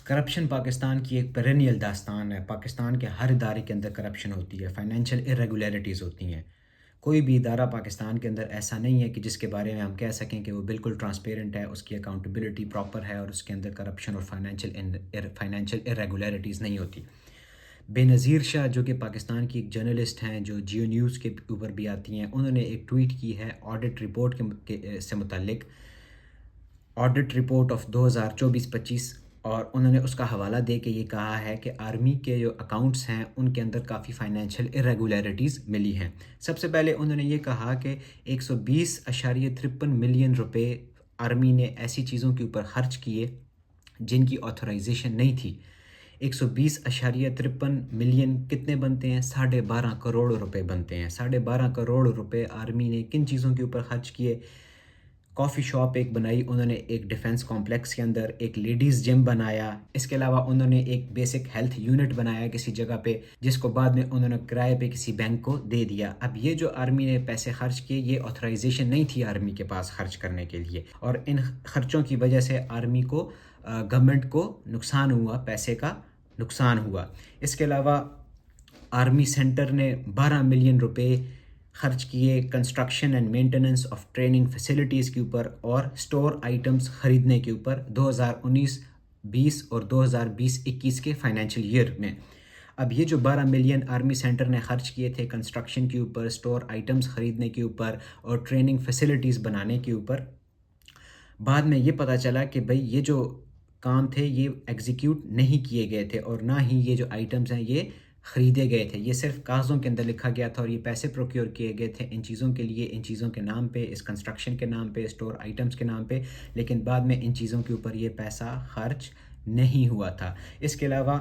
Corruption Pakistan کی ایک پیرینیل داستان ہے۔ پاکستان کے ہر ادارے کے اندر کرپشن ہوتی ہے، فائنینشیل irregularities ہوتی ہیں۔ کوئی بھی ادارہ پاکستان کے اندر ایسا نہیں ہے کہ جس کے بارے میں ہم کہہ سکیں کہ وہ بالکل ٹرانسپیرنٹ ہے، اس کی اکاؤنٹیبلٹی پراپر ہے اور اس کے اندر کرپشن اور فائنینشیل irregularities نہیں ہوتی۔ بے نظیر شاہ جو کہ پاکستان کی ایک جرنلسٹ ہیں، جو جیو نیوز کے اوپر بھی آتی ہیں، انہوں نے ایک ٹویٹ کی ہے آڈٹ رپورٹ سے متعلق، آڈٹ رپورٹ آف 2024-25، اور انہوں نے اس کا حوالہ دے کے یہ کہا ہے کہ آرمی کے جو اکاؤنٹس ہیں ان کے اندر کافی فائنینشیل irregularities ملی ہیں۔ سب سے پہلے انہوں نے یہ کہا کہ 120.53 ملین روپے آرمی نے ایسی چیزوں کے اوپر خرچ کیے جن کی آتھورائزیشن نہیں تھی۔ 120.53 ملین کتنے بنتے ہیں؟ 12.5 کروڑ روپے بنتے ہیں۔ 12.5 کروڑ روپے آرمی نے کن چیزوں کے اوپر خرچ کیے؟ کافی شاپ ایک بنائی انہوں نے ایک ڈیفنس کمپلیکس کے اندر، ایک لیڈیز جم بنایا، اس کے علاوہ انہوں نے ایک بیسک ہیلتھ یونٹ بنایا کسی جگہ پہ، جس کو بعد میں انہوں نے کرائے پہ کسی بینک کو دے دیا۔ اب یہ جو آرمی نے پیسے خرچ کیے، یہ آتھورائزیشن نہیں تھی آرمی کے پاس خرچ کرنے کے لیے، اور ان خرچوں کی وجہ سے آرمی کو، گورنمنٹ کو نقصان ہوا، پیسے کا نقصان ہوا۔ اس کے علاوہ آرمی سینٹر نے 12 ملین روپے خرچ کیے construction and maintenance of training facilities کے اوپر اور سٹور آئٹمز خریدنے کے اوپر 2019-20 اور 2020-21 کے فائنینشیل ایئر میں۔ اب یہ جو 12 ملین آرمی سینٹر نے خرچ کیے تھے کنسٹرکشن کے اوپر، سٹور آئٹمز خریدنے کے اوپر اور ٹریننگ فیسلٹیز بنانے کے اوپر، بعد میں یہ پتہ چلا کہ بھئی یہ جو کام تھے یہ ایگزیکیوٹ نہیں کیے گئے تھے، اور نہ ہی یہ جو آئٹمز ہیں یہ خریدے گئے تھے۔ یہ صرف کاغذوں کے اندر لکھا گیا تھا اور یہ پیسے پروکیور کیے گئے تھے ان چیزوں کے لیے، ان چیزوں کے نام پہ، اس کنسٹرکشن کے نام پہ، سٹور آئٹمز کے نام پہ، لیکن بعد میں ان چیزوں کے اوپر یہ پیسہ خرچ نہیں ہوا تھا۔ اس کے علاوہ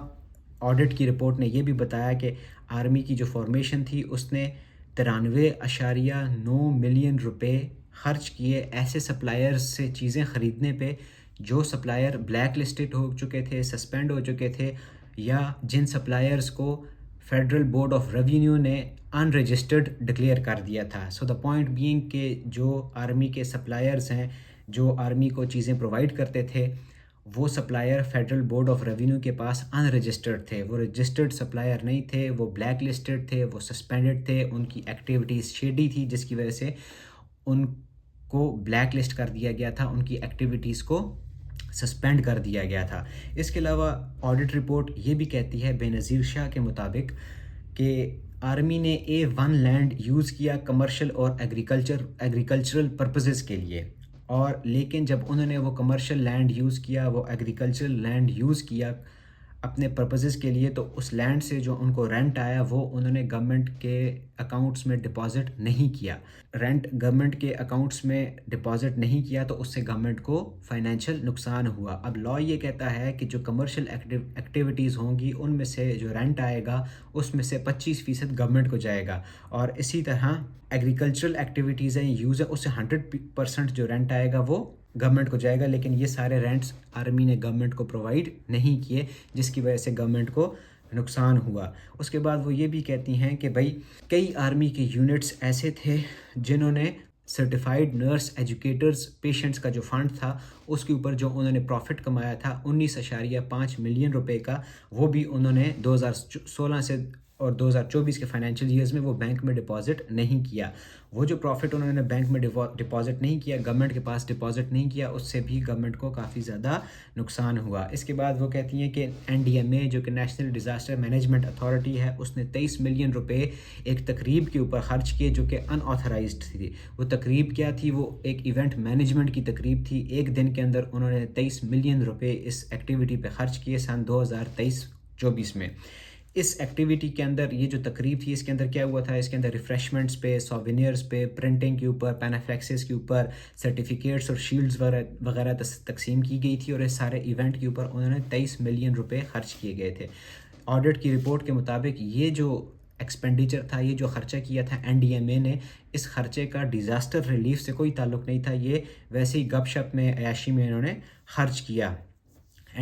آڈٹ کی رپورٹ نے یہ بھی بتایا کہ آرمی کی جو فارمیشن تھی اس نے 93.9 ملین روپے خرچ کیے ایسے سپلائرز سے چیزیں خریدنے پہ جو سپلائر بلیک لسٹڈ ہو چکے تھے، سسپینڈ ہو چکے تھے، یا جن سپلائرز کو فیڈرل بورڈ آف ریونیو نے ان رجسٹرڈ ڈکلیئر کر دیا تھا۔ سو دا پوائنٹ بینگ کہ جو آرمی کے سپلائرز ہیں، جو آرمی کو چیزیں پرووائڈ کرتے تھے، وہ supplier federal board of revenue کے پاس ان رجسٹرڈ تھے، وہ رجسٹرڈ سپلائر نہیں تھے، وہ بلیک لسٹڈ تھے، وہ سسپینڈڈ تھے، ان کی ایکٹیویٹیز شیڈی تھی جس کی وجہ سے ان کو بلیک لسٹ کر دیا گیا تھا، ان کی ایکٹیویٹیز کو سسپینڈ کر دیا گیا تھا۔ اس کے علاوہ آڈٹ رپورٹ یہ بھی کہتی ہے بے نظیر شاہ کے مطابق کہ آرمی نے A1 لینڈ یوز کیا کمرشل اور ایگریکلچرل پرپزز کے لیے، اور لیکن جب انہوں نے وہ کمرشل لینڈ یوز کیا، وہ ایگریکلچرل لینڈ یوز کیا اپنے پرپزز کے لیے، تو اس لینڈ سے جو ان کو رینٹ آیا وہ انہوں نے گورنمنٹ کے اکاؤنٹس میں ڈپازٹ نہیں کیا۔ رینٹ گورنمنٹ کے اکاؤنٹس میں ڈپازٹ نہیں کیا تو اس سے گورنمنٹ کو فائنینشیل نقصان ہوا۔ اب لاء یہ کہتا ہے کہ جو کمرشل ایکٹیویٹیز ہوں گی ان میں سے جو رینٹ آئے گا اس میں سے 25% گورنمنٹ کو جائے گا، اور اسی طرح ایگریکلچرل ایکٹیویٹیز ہیں، یوز ہے، اس سے 100% جو رینٹ آئے گا وہ گورنمنٹ کو جائے گا، لیکن یہ سارے رینٹس آرمی نے گورنمنٹ کو پرووائڈ نہیں کیے جس کی وجہ سے گورنمنٹ کو نقصان ہوا۔ اس کے بعد وہ یہ بھی کہتی ہیں کہ بھئی کئی آرمی کے یونٹس ایسے تھے جنہوں نے سرٹیفائیڈ نرس ایجوکیٹرز پیشنٹس کا جو فنڈ تھا اس کے اوپر جو انہوں نے پروفٹ کمایا تھا 19.5 ملین روپے کا، وہ بھی انہوں نے 2016 سے اور 2024 کے فائنینشیل ایئرز میں وہ بینک میں ڈپازٹ نہیں کیا۔ وہ جو پروفٹ انہوں نے بینک میں ڈپازٹ نہیں کیا، گورنمنٹ کے پاس ڈپازٹ نہیں کیا، اس سے بھی گورنمنٹ کو کافی زیادہ نقصان ہوا۔ اس کے بعد وہ کہتی ہیں کہ NDMA جو کہ نیشنل ڈیزاسٹر مینجمنٹ اتھارٹی ہے، اس نے 23 ملین روپے ایک تقریب کے اوپر خرچ کیے جو کہ ان آتھرائزڈ تھی۔ وہ تقریب کیا تھی؟ وہ ایک ایونٹ مینجمنٹ کی تقریب تھی۔ ایک دن کے اندر انہوں نے 23 ملین روپے اس ایکٹیویٹی پہ خرچ کیے سن 2023-24 میں۔ اس ایکٹیویٹی کے اندر یہ جو تقریب تھی اس کے اندر کیا ہوا تھا؟ اس کے اندر ریفریشمنٹس پہ، سووینئرز پہ، پرنٹنگ کے اوپر، پینافلیکسز کے اوپر، سرٹیفکیٹس اور شیلڈز وغیرہ تقسیم کی گئی تھی، اور اس سارے ایونٹ کے اوپر انہوں نے 23 ملین روپے خرچ کیے گئے تھے۔ آڈٹ کی رپورٹ کے مطابق یہ جو ایکسپینڈیچر تھا، یہ جو خرچہ کیا تھا NDMA نے، اس خرچے کا ڈیزاسٹر ریلیف سے کوئی تعلق نہیں تھا، یہ ویسے ہی گپ شپ میں، عیاشی میں انہوں نے خرچ کیا۔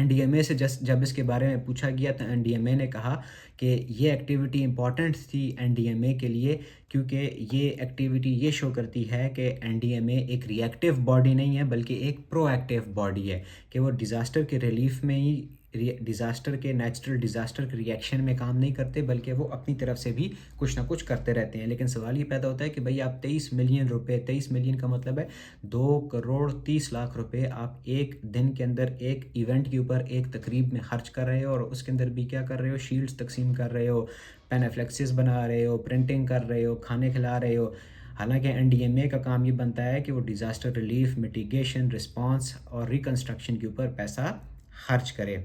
NDMA سے جب اس کے بارے میں پوچھا گیا تو NDMA نے کہا کہ یہ ایکٹیویٹی امپورٹنٹ تھی NDMA کے لیے، کیونکہ یہ ایکٹیویٹی یہ شو کرتی ہے کہ NDMA ایک ری ایکٹیو باڈی نہیں ہے بلکہ ایک پرو ایکٹیو باڈی ہے، کہ وہ ڈیزاسٹر کے ریلیف میں ہی ڈیزاسٹر کے نیچرل ڈیزاسٹر کے ریئیکشن میں کام نہیں کرتے، بلکہ وہ اپنی طرف سے بھی کچھ نہ کچھ کرتے رہتے ہیں. لیکن سوال یہ پیدا ہوتا ہے کہ بھئی آپ 23 ملین روپے، 23 ملین کا مطلب ہے 2,30,00,000 روپے آپ ایک دن کے اندر ایک ایونٹ کے اوپر، ایک تقریب میں خرچ کر رہے ہو، اور اس کے اندر بھی کیا کر رہے ہو؟ شیلڈز تقسیم کر رہے ہو، پینافلیکسز بنا رہے ہو، پرنٹنگ کر رہے ہو، کھانے کھلا رہے ہو. حالانکہ NDMA کا کام یہ بنتا ہے کہ وہ ڈیزاسٹر ریلیف، میٹیگیشن، رسپانس اور ریکنسٹرکشن کے اوپر پیسہ خرچ کرے.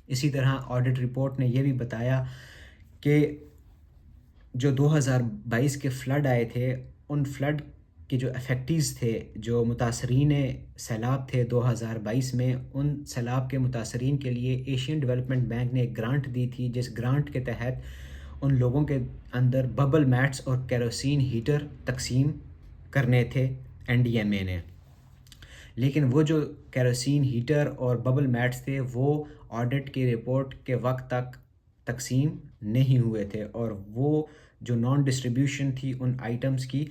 اسی طرح آڈٹ رپورٹ نے یہ بھی بتایا کہ جو 2022 کے فلڈ آئے تھے، ان فلڈ کے جو افیکٹیز تھے، جو متاثرین سیلاب تھے 2022 میں، ان سیلاب کے متاثرین کے لیے ایشین ڈیولپمنٹ بینک نے ایک گرانٹ دی تھی، جس گرانٹ کے تحت ان لوگوں کے اندر ببل میٹس اور کیروسین ہیٹر تقسیم کرنے تھے NDMA نے. لیکن وہ جو کیروسین ہیٹر اور ببل میٹس تھے وہ آڈٹ کی رپورٹ کے وقت تک تقسیم نہیں ہوئے تھے، اور وہ جو نان ڈسٹریبیوشن تھی ان آئٹمز کی،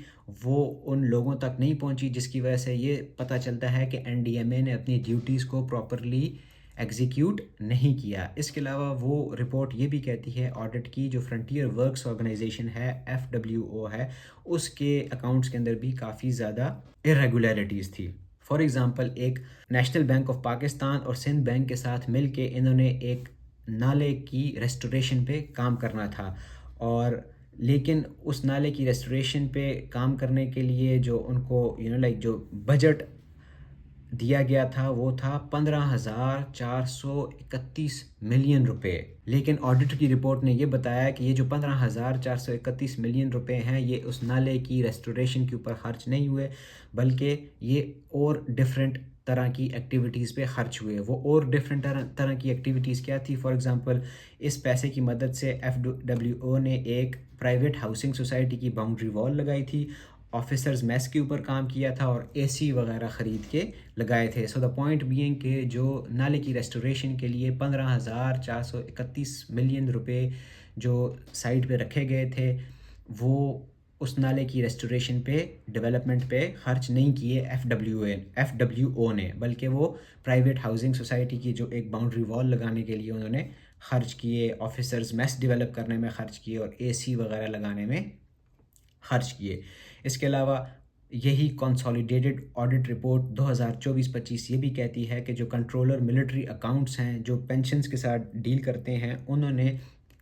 وہ ان لوگوں تک نہیں پہنچی، جس کی وجہ سے یہ پتہ چلتا ہے کہ NDMA نے اپنی ڈیوٹیز کو پراپرلی ایگزیکیوٹ نہیں کیا. اس کے علاوہ وہ رپورٹ یہ بھی کہتی ہے آڈٹ کی، جو فرنٹیئر ورکس آرگنائزیشن ہے، FWO ہے، اس کے اکاؤنٹس کے اندر بھی کافی زیادہ irregularities تھی. فار ایگزامپل، ایک نیشنل بینک آف پاکستان اور سندھ بینک کے ساتھ مل کے انہوں نے ایک نالے کی ریسٹوریشن پہ کام کرنا تھا، اور لیکن اس نالے کی ریسٹوریشن پہ کام کرنے کے لیے جو ان کو جو بجٹ دیا گیا تھا وہ تھا 15,431 ملین روپے. لیکن آڈٹ کی رپورٹ نے یہ بتایا کہ یہ جو 15,431 ملین روپے ہیں، یہ اس نالے کی ریسٹوریشن کے اوپر خرچ نہیں ہوئے، بلکہ یہ اور ڈیفرنٹ طرح کی ایکٹیویٹیز پہ خرچ ہوئے. وہ اور ڈیفرنٹ طرح کی ایکٹیویٹیز کیا تھی؟ فار ایگزامپل، اس پیسے کی مدد سے FWO نے ایک پرائیویٹ ہاؤسنگ سوسائٹی کی باؤنڈری وال لگائی تھی، آفیسرز میس کے اوپر کام کیا تھا، اور AC وغیرہ خرید کے لگائے تھے. سو دا پوائنٹ بینگ کہ جو نالے کی ریسٹوریشن کے لیے 15,431 ملین روپے جو سائٹ پہ رکھے گئے تھے، وہ اس نالے کی ریسٹوریشن پہ، ڈیولپمنٹ پہ خرچ نہیں کیے FWO نے، بلکہ وہ پرائیویٹ ہاؤسنگ سوسائٹی کی جو ایک باؤنڈری وال لگانے کے لیے انہوں نے خرچ کیے، آفیسرز میس ڈیولپ کرنے میں خرچ کیے، اور AC وغیرہ لگانے میں خرچ کیے. اس کے علاوہ یہی کنسالیڈیٹڈ آڈٹ رپورٹ 2024-25 یہ بھی کہتی ہے کہ جو کنٹرولر ملٹری اکاؤنٹس ہیں، جو پینشنز کے ساتھ ڈیل کرتے ہیں، انہوں نے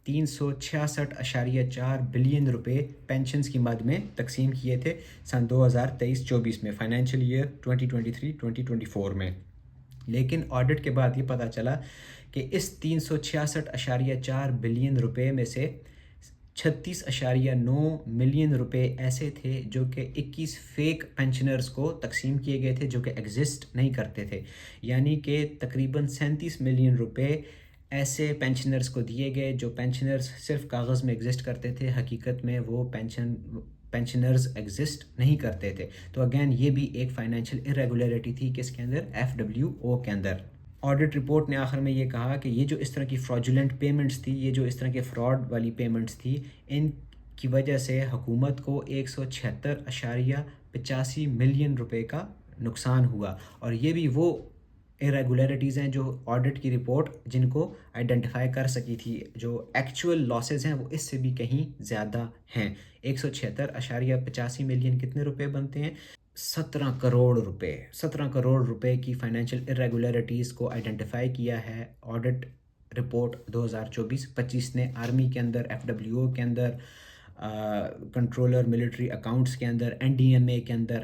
366.4 بلین روپے پینشنز کی مد میں تقسیم کیے تھے سن 2023-24 میں، فائنینشیل ایئر 2023-2024 میں. لیکن آڈٹ کے بعد یہ پتہ چلا کہ اس 366.4 بلین روپے میں سے 36.9 ملین روپے ایسے تھے جو کہ 21 فیک پینشنرز کو تقسیم کیے گئے تھے، جو کہ ایگزسٹ نہیں کرتے تھے. یعنی کہ تقریباً 37 ملین روپے ایسے پینشنرز کو دیے گئے جو پینشنرز صرف کاغذ میں ایگزسٹ کرتے تھے، حقیقت میں وہ پینشنرز ایگزسٹ نہیں کرتے تھے. تو اگین یہ بھی ایک فائنینشیل irregularity تھی کس کے اندر؟ FWO کے اندر. آڈٹ رپورٹ نے آخر میں یہ کہا کہ یہ جو اس طرح کی fraudulent پیمنٹس تھی، یہ جو اس طرح کے فراڈ والی پیمنٹس تھی، ان کی وجہ سے حکومت کو 176.85 ملین روپے کا نقصان ہوا. اور یہ بھی وہ irregularities ہیں جو آڈٹ کی رپورٹ جن کو آئیڈینٹیفائی کر سکی تھی. جو ایکچول لاسز ہیں وہ اس سے بھی کہیں زیادہ ہیں. 176.85 ملین کتنے روپے بنتے ہیں؟ 17 کروڑ روپے. 17 کروڑ روپے کی فائنینشیل irregularities کو آئیڈینٹیفائی کیا ہے آڈٹ رپورٹ 2024-25 نے. آرمی کے اندر، FWO کے اندر، کنٹرولر ملٹری اکاؤنٹس کے اندر، NDMA کے اندر،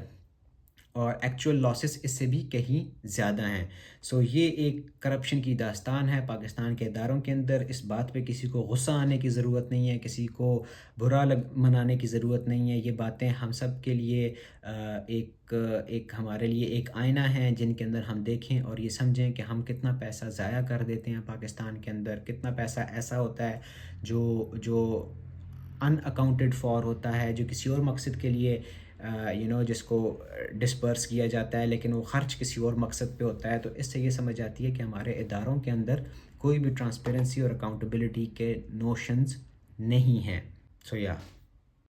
اور ایکچول لاسز اس سے بھی کہیں زیادہ ہیں. سو یہ ایک کرپشن کی داستان ہے پاکستان کے اداروں کے اندر. اس بات پہ کسی کو غصہ آنے کی ضرورت نہیں ہے، کسی کو برا منانے کی ضرورت نہیں ہے. یہ باتیں ہم سب کے لیے ایک ہمارے لیے ایک آئینہ ہیں جن کے اندر ہم دیکھیں اور یہ سمجھیں کہ ہم کتنا پیسہ ضائع کر دیتے ہیں پاکستان کے اندر. کتنا پیسہ ایسا ہوتا ہے جو ان اکاؤنٹڈ فار ہوتا ہے، جو کسی اور مقصد کے لیے جس کو ڈسپرس کیا جاتا ہے، لیکن وہ خرچ کسی اور مقصد پہ ہوتا ہے. تو اس سے یہ سمجھ آتی ہے کہ ہمارے اداروں کے اندر کوئی بھی ٹرانسپیرنسی اور اکاؤنٹیبلٹی کے نوشنز نہیں ہیں. سو